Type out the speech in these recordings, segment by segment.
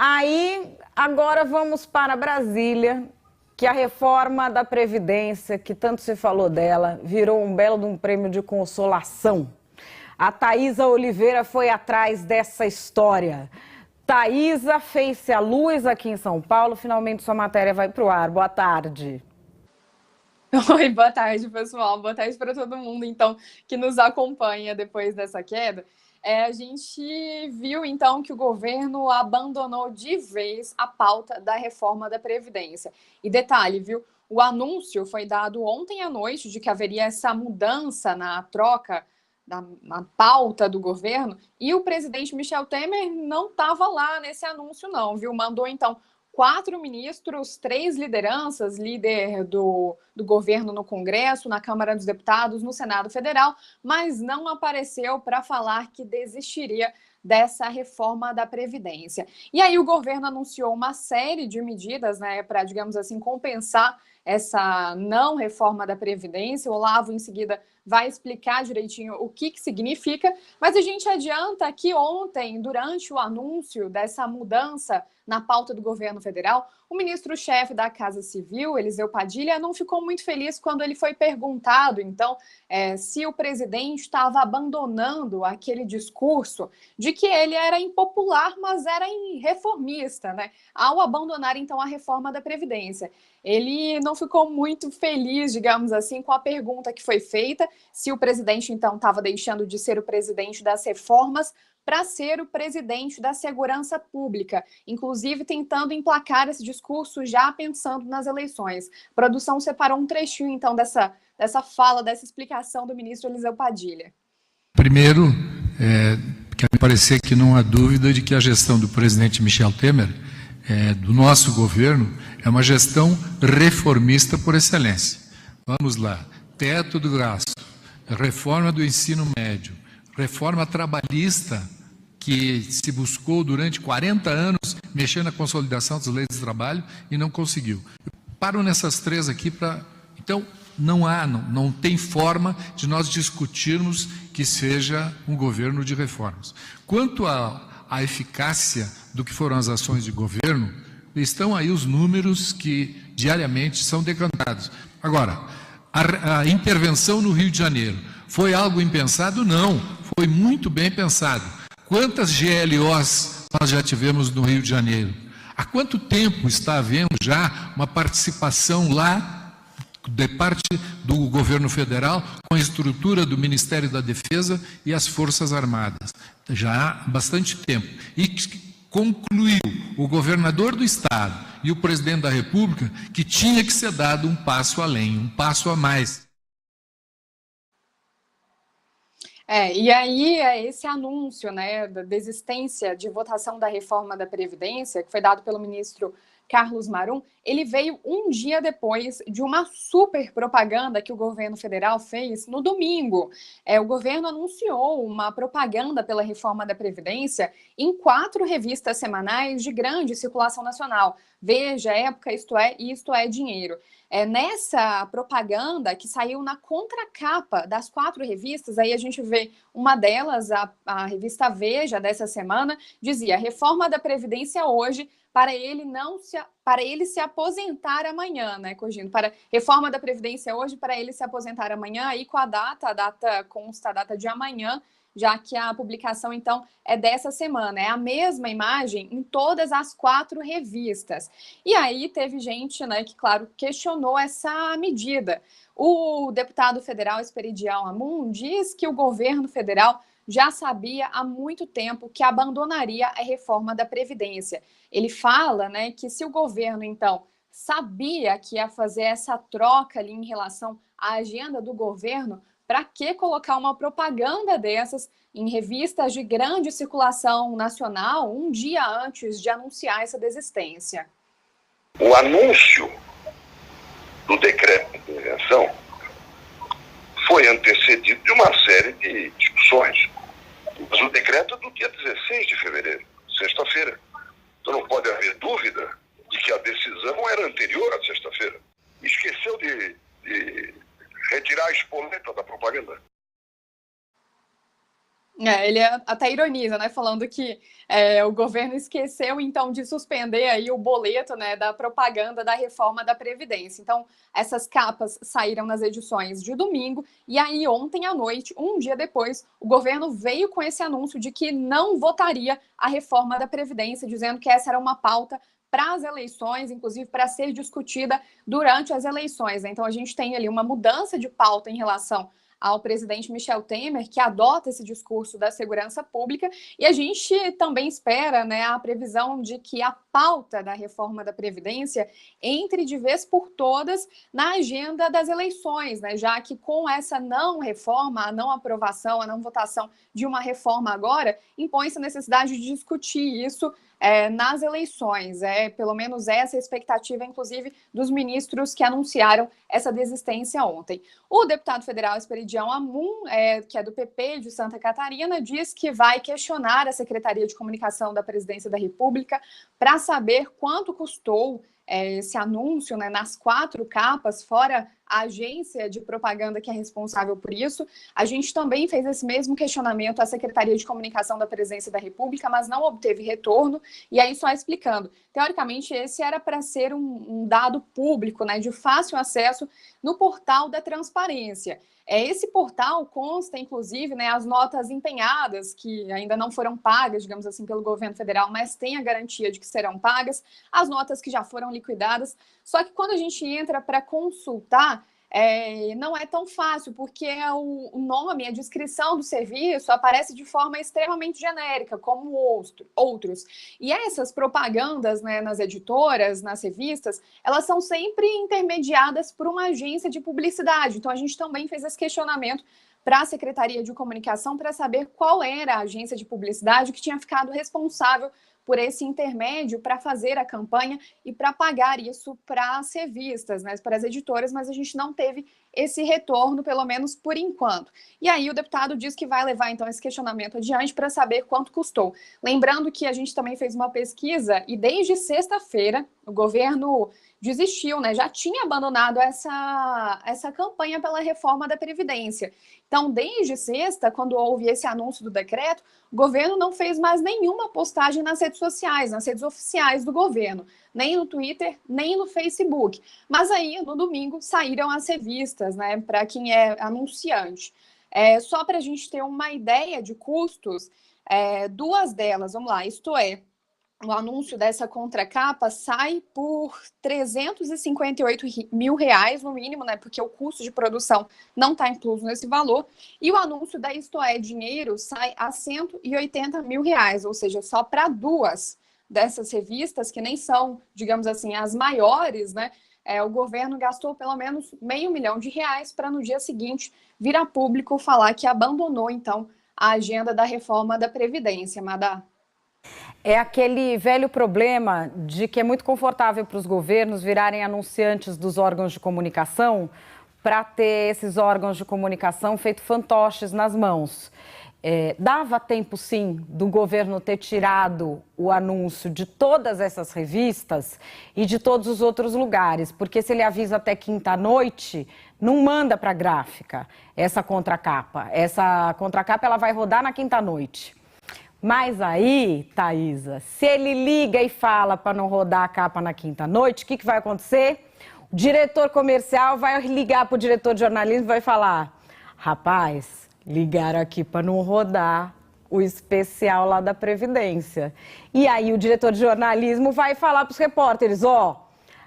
Aí, agora vamos para Brasília, que a reforma da Previdência, que tanto se falou dela, virou um belo de um prêmio de consolação. A Thaisa Oliveira foi atrás dessa história. Thaisa fez-se a luz aqui em São Paulo, finalmente sua matéria vai para o ar. Boa tarde. Oi, boa tarde, pessoal. Boa tarde para todo mundo, então, que nos acompanha depois dessa queda. A gente viu, então, que o governo abandonou de vez a pauta da reforma da Previdência. E detalhe, viu? O anúncio foi dado ontem à noite de que haveria essa mudança na troca, na pauta do governo, e o presidente Michel Temer não estava lá nesse anúncio, não, viu? Mandou, então, 4 ministros, 3 lideranças, líder do governo no Congresso, na Câmara dos Deputados, no Senado Federal, mas não apareceu para falar que desistiria dessa reforma da Previdência. E aí o governo anunciou uma série de medidas, né, para, digamos assim, compensar essa não reforma da Previdência. O Olavo, em seguida, vai explicar direitinho o que significa, mas a gente adianta que ontem, durante o anúncio dessa mudança na pauta do governo federal, o ministro-chefe da Casa Civil, Eliseu Padilha, não ficou muito feliz quando ele foi perguntado, então, se o presidente estava abandonando aquele discurso de que ele era impopular, mas era reformista, né? Ao abandonar, então, a reforma da Previdência. Ele não ficou muito feliz, digamos assim, com a pergunta que foi feita, se o presidente, então, estava deixando de ser o presidente das reformas para ser o presidente da segurança pública, inclusive tentando emplacar esse discurso já pensando nas eleições. A produção separou um trechinho, então, dessa fala, dessa explicação do ministro Eliseu Padilha. Primeiro, quer me parecer que não há dúvida de que a gestão do presidente Michel Temer, do nosso governo, é uma gestão reformista por excelência. Vamos lá, teto do gasto, reforma do ensino médio, reforma trabalhista, que se buscou durante 40 anos mexer na consolidação das leis do trabalho e não conseguiu. Eu paro nessas 3 aqui para... Então, não tem forma de nós discutirmos que seja um governo de reformas. Quanto à eficácia do que foram as ações de governo, estão aí os números que diariamente são decantados. Agora, a intervenção no Rio de Janeiro foi algo impensado? Não, foi muito bem pensado. Quantas GLOs nós já tivemos no Rio de Janeiro? Há quanto tempo está havendo já uma participação lá de parte do governo federal com a estrutura do Ministério da Defesa e as Forças Armadas? Já há bastante tempo. E concluiu o governador do Estado e o presidente da República que tinha que ser dado um passo além, um passo a mais. E aí esse anúncio, né, da desistência de votação da reforma da Previdência, que foi dado pelo ministro Carlos Marum, ele veio um dia depois de uma super propaganda que o governo federal fez no domingo. O governo anunciou uma propaganda pela reforma da Previdência em 4 revistas semanais de grande circulação nacional. Veja, Época, Isto É e Isto É Dinheiro. Nessa propaganda que saiu na contracapa das 4 revistas, aí a gente vê uma delas, a revista Veja dessa semana, dizia: reforma da Previdência hoje para ele se aposentar amanhã, né, corrigindo, para reforma da Previdência hoje para ele se aposentar amanhã, aí com a data consta a data de amanhã, já que a publicação, então, é dessa semana. É a mesma imagem em todas as 4 revistas. E aí teve gente, né, que, claro, questionou essa medida. O deputado federal Esperidião Amun diz que o governo federal já sabia há muito tempo que abandonaria a reforma da Previdência. Ele fala, né, que se o governo, então, sabia que ia fazer essa troca ali em relação à agenda do governo, para que colocar uma propaganda dessas em revistas de grande circulação nacional um dia antes de anunciar essa desistência? O anúncio do decreto de intervenção foi antecedido de uma série de discussões. Mas o decreto é do dia 16 de fevereiro, sexta-feira. Então não pode haver dúvida de que a decisão era anterior à sexta-feira. Esqueceu de retirar a espoleta da propaganda. Ele até ironiza, né, falando que o governo esqueceu, então, de suspender aí o boleto, né, da propaganda da reforma da Previdência. Então, essas capas saíram nas edições de domingo, e aí ontem à noite, um dia depois, o governo veio com esse anúncio de que não votaria a reforma da Previdência, dizendo que essa era uma pauta para as eleições, inclusive para ser discutida durante as eleições. Então, a gente tem ali uma mudança de pauta em relação ao presidente Michel Temer, que adota esse discurso da segurança pública, e a gente também espera, né, a previsão de que a pauta da reforma da Previdência entre de vez por todas na agenda das eleições, né, já que com essa não reforma, a não aprovação, a não votação de uma reforma agora, impõe-se a necessidade de discutir isso nas eleições. Pelo menos essa é a expectativa, inclusive, dos ministros que anunciaram essa desistência ontem. O deputado federal Esperidião Amun, que é do PP de Santa Catarina, diz que vai questionar a Secretaria de Comunicação da Presidência da República para saber quanto custou esse anúncio, né, nas 4 capas, fora a agência de propaganda que é responsável por isso. A gente também fez esse mesmo questionamento à Secretaria de Comunicação da Presidência da República, mas não obteve retorno. E aí, só explicando, teoricamente, esse era para ser um dado público, né, de fácil acesso no portal da transparência. Esse portal consta, inclusive, né, as notas empenhadas, que ainda não foram pagas, digamos assim, pelo governo federal, mas tem a garantia de que serão pagas, as notas que já foram liquidadas. Só que quando a gente entra para consultar, não é tão fácil, porque o nome, a descrição do serviço aparece de forma extremamente genérica, como outros. E essas propagandas, né, nas editoras, nas revistas, elas são sempre intermediadas por uma agência de publicidade. Então, a gente também fez esse questionamento para a Secretaria de Comunicação para saber qual era a agência de publicidade que tinha ficado responsável por esse intermédio para fazer a campanha e para pagar isso para as revistas, né, para as editoras, mas a gente não teve esse retorno, pelo menos por enquanto. E aí o deputado diz que vai levar, então, esse questionamento adiante para saber quanto custou. Lembrando que a gente também fez uma pesquisa e desde sexta-feira o governo desistiu, né? Já tinha abandonado essa campanha pela reforma da Previdência. Então, desde sexta, quando houve esse anúncio do decreto, o governo não fez mais nenhuma postagem nas redes sociais, nas redes oficiais do governo, nem no Twitter, nem no Facebook. Mas aí, no domingo, saíram as revistas, né, para quem é anunciante. Só para a gente ter uma ideia de custos, 2 delas, vamos lá, isto é, o anúncio dessa contracapa sai por R$358 mil, no mínimo, né? Porque o custo de produção não está incluso nesse valor. E o anúncio da Isto É Dinheiro sai a R$180 mil, ou seja, só para 2 dessas revistas, que nem são, digamos assim, as maiores, né? O governo gastou pelo menos R$500 mil para no dia seguinte vir a público falar que abandonou, então, a agenda da reforma da Previdência, Madá. É aquele velho problema de que é muito confortável para os governos virarem anunciantes dos órgãos de comunicação para ter esses órgãos de comunicação feito fantoches nas mãos. Dava tempo, sim, do governo ter tirado o anúncio de todas essas revistas e de todos os outros lugares, porque se ele avisa até quinta à noite, não manda para a gráfica essa contracapa. Essa contracapa ela vai rodar na quinta à noite. Mas aí, Thaisa, se ele liga e fala para não rodar a capa na quinta noite, o que vai acontecer? O diretor comercial vai ligar para o diretor de jornalismo e vai falar: rapaz, ligaram aqui para não rodar o especial lá da Previdência. E aí o diretor de jornalismo vai falar para os repórteres: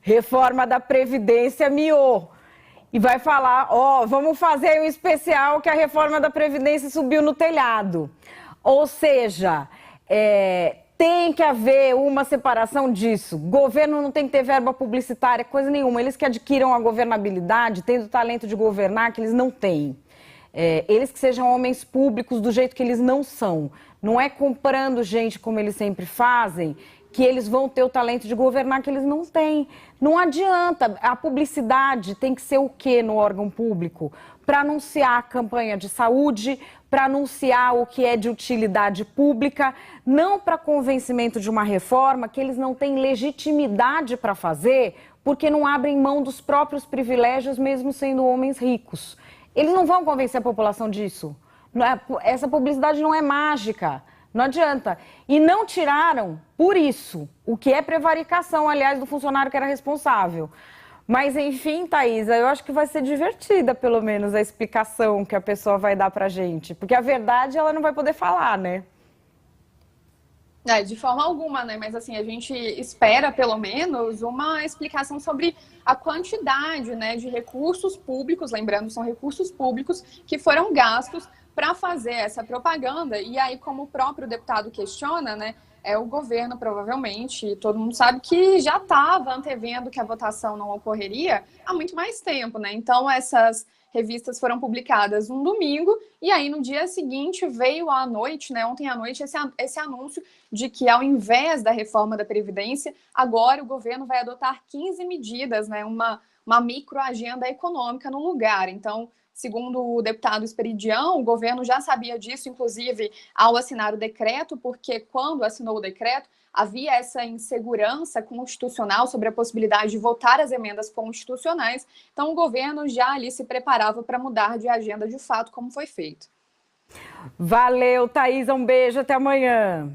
reforma da Previdência miou. E vai falar: vamos fazer aí um especial que a reforma da Previdência subiu no telhado. Ou seja, tem que haver uma separação disso. O governo não tem que ter verba publicitária, coisa nenhuma. Eles que adquiram a governabilidade, tendo o talento de governar, que eles não têm. Eles que sejam homens públicos do jeito que eles não são. Não é comprando gente como eles sempre fazem que eles vão ter o talento de governar que eles não têm. Não adianta. A publicidade tem que ser o quê no órgão público? Para anunciar a campanha de saúde, para anunciar o que é de utilidade pública, não para convencimento de uma reforma que eles não têm legitimidade para fazer, porque não abrem mão dos próprios privilégios, mesmo sendo homens ricos. Eles não vão convencer a população disso. Essa publicidade não é mágica, não adianta. E não tiraram por isso, o que é prevaricação, aliás, do funcionário que era responsável. Mas, enfim, Thaisa, eu acho que vai ser divertida, pelo menos, a explicação que a pessoa vai dar pra gente. Porque a verdade ela não vai poder falar, né? De forma alguma, né? Mas assim, a gente espera, pelo menos, uma explicação sobre a quantidade, né, de recursos públicos, lembrando, são recursos públicos que foram gastos para fazer essa propaganda. E aí, como o próprio deputado questiona, né, o governo provavelmente, todo mundo sabe que já estava antevendo que a votação não ocorreria há muito mais tempo, né? Então, essas revistas foram publicadas um domingo e aí no dia seguinte veio à noite, né, ontem à noite, esse anúncio de que ao invés da reforma da Previdência, agora o governo vai adotar 15 medidas, né, uma microagenda econômica no lugar. Então, segundo o deputado Esperidião, o governo já sabia disso, inclusive, ao assinar o decreto, porque quando assinou o decreto, havia essa insegurança constitucional sobre a possibilidade de votar as emendas constitucionais. Então, o governo já ali se preparava para mudar de agenda de fato, como foi feito. Valeu, Thaisa, um beijo, até amanhã.